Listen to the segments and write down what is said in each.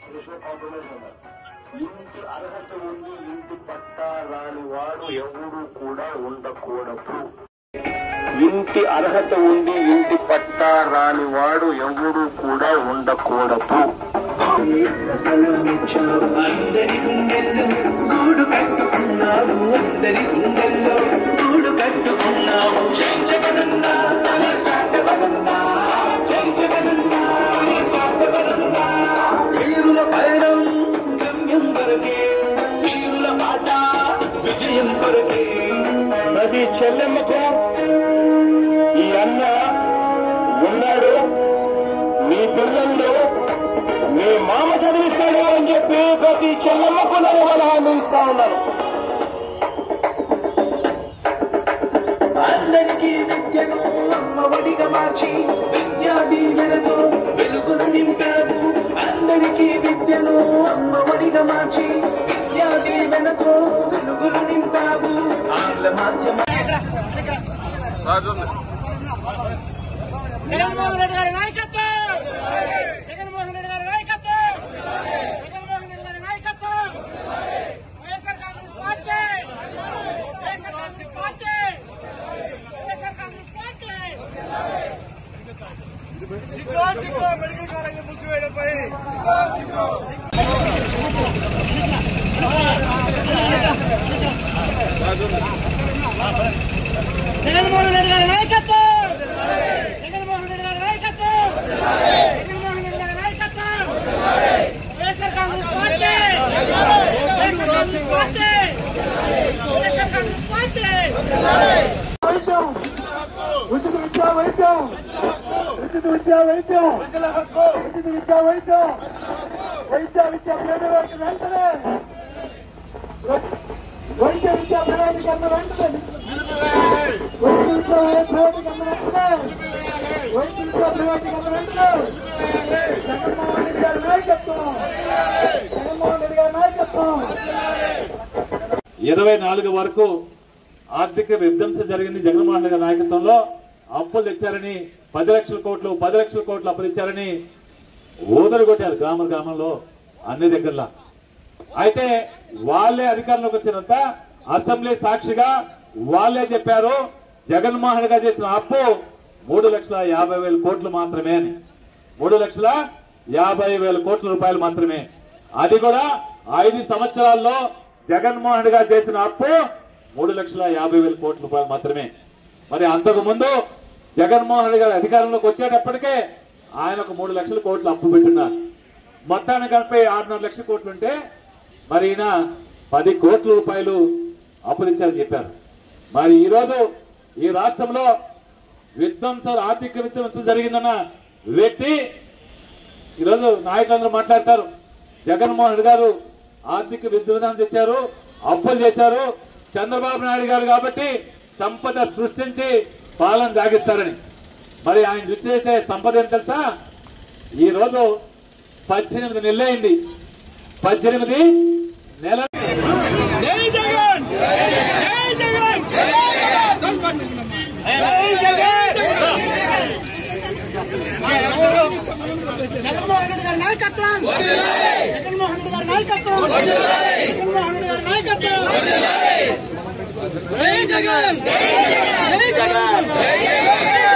ఇంటి అర్హత ఉండి ఇంటి పట్టా రాని వాడు ఎవరు కూడా ఉండకూడదు. ఇంటి అర్హత ఉండి ఇంటి పట్టా రాని వాడు ఎవరు కూడా ఉండకూడదు. అందరి గుండెల్లో గూడు కట్టుకున్నావు, అందరి గుండెల్లో గూడు కట్టుకున్నావు. జై జగనన్నా సాగవరన్నా, జై జగనన్నా సాగవరన్నా. వీరుల పయనం గమ్యం కొరకే, వీరుల మాట విజయం కొరకే. నది చెల్లెమ్మకు ఈ అన్న ఉన్నాడు, మీ పిల్లల్లో మీ మామ చదివిస్తాడు అని చెప్పి ప్రతి చెల్లెమ్మకు నేను సలహాలు ఇస్తా ఉన్నాను. అందరికీ విద్యను అమ్మఒడిగా మార్చి విద్యా దీవెనతో వెలుగులు నింపారు. అందరికీ విద్యను అమ్మఒడిగా మార్చి విద్యా దీవెనతో వెలుగులు నింపారు. ఆంగ్ల మాధ్యమ జగన్మోహన్ రెడ్డి గారి నాయకత్వం, జగన్మోహన్ రెడ్డి గారి నాయకత్వం, జగన్మోహన్ రెడ్డి గారి నాయకత్వం. YSR Congress party, YSR Congress party, YSR Congress party. Medical college మూసివేయడంపై జగన్మోహన్ రెడ్డి గారి నాయకత్వం, జగన్మోహన్ రెడ్డి గారి నాయకత్వం, జగన్మోహన్ రెడ్డి గారి నాయకత్వం. YSR Congress party, YSR Congress party, YSR Congress party. వైద్యం, ఉచిత విద్యా వైద్యం, ఉచిత విద్యా వైద్యం, ఉచిత విద్యా వైద్యం, విద్యా ప్రణాళిక వెంటనే, వైద్య విద్యా ప్రణాళిక వెంటనే, వైద్య విద్యా ప్రణాళిక వెంటనే, వైద్య విద్యా ప్రణాళిక వెంటనే. జగన్మోహన్ రెడ్డి గారి నాయకత్వం, జగన్మోహన్ రెడ్డి గారి నాయకత్వం. 24 వరకు ఆర్థిక విధ్వంసం జరిగింది. జగన్మోహన్ రెడ్డి గారి నాయకత్వంలో అప్పులు తెచ్చారని 10 లక్షల కోట్లు అప్పులు ఇచ్చారని ఊదరు కొట్టారు గ్రామంలో అన్ని దగ్గరలా. అయితే వాళ్లే అధికారంలోకి వచ్చినంత అసెంబ్లీ సాక్షిగా వాళ్లే చెప్పారు జగన్మోహన్ రెడ్డి గారు చేసిన అప్పు 3,50,000 కోట్లు మాత్రమే అని. 3,50,000 కోట్ల రూపాయలు మాత్రమే. అది కూడా 5 సంవత్సరాల్లో జగన్మోహన్ రెడ్డి గారు చేసిన అప్పు 3,50,000 కోట్ల రూపాయలు మాత్రమే. మరి అంతకు ముందు జగన్మోహన్ రెడ్డి గారు అధికారంలోకి వచ్చేటప్పటికే ఆయన ఒక 3 లక్షల కోట్లు అప్పు పెట్టున్నారు. మొత్తాన్ని కలిపి 6.5 లక్షల కోట్లు ఉంటే మరి ఈయన 10 కోట్ల రూపాయలు అప్పులిచ్చారని చెప్పారు. మరి ఈరోజు ఈ రాష్ట్రంలో ఆర్థిక విధ్వంసం జరిగిందన్న వ్యక్తి ఈరోజు నాయకులందరూ మాట్లాడతారు. జగన్మోహన్ రెడ్డి గారు ఆర్థిక విధ్వంసం తెచ్చారు, అప్పులు చేశారు, చంద్రబాబు నాయుడు గారు కాబట్టి సంపద సృష్టించి పాలన సాగిస్తారని. మరి ఆయన రుచి చేసే సంపద ఏం తెలుసా? ఈ రోజు 18 నెలలైంది. 18 నెలల జగన్మోహన్ రెడ్డి గారి నాయకత్వం, జగన్మోహన్ రెడ్డి గారి నాయకత్వం, జగన్మోహన్ రెడ్డి గారి నాయకత్వం. జై జగన్, జై జగన్, జై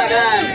జగన్.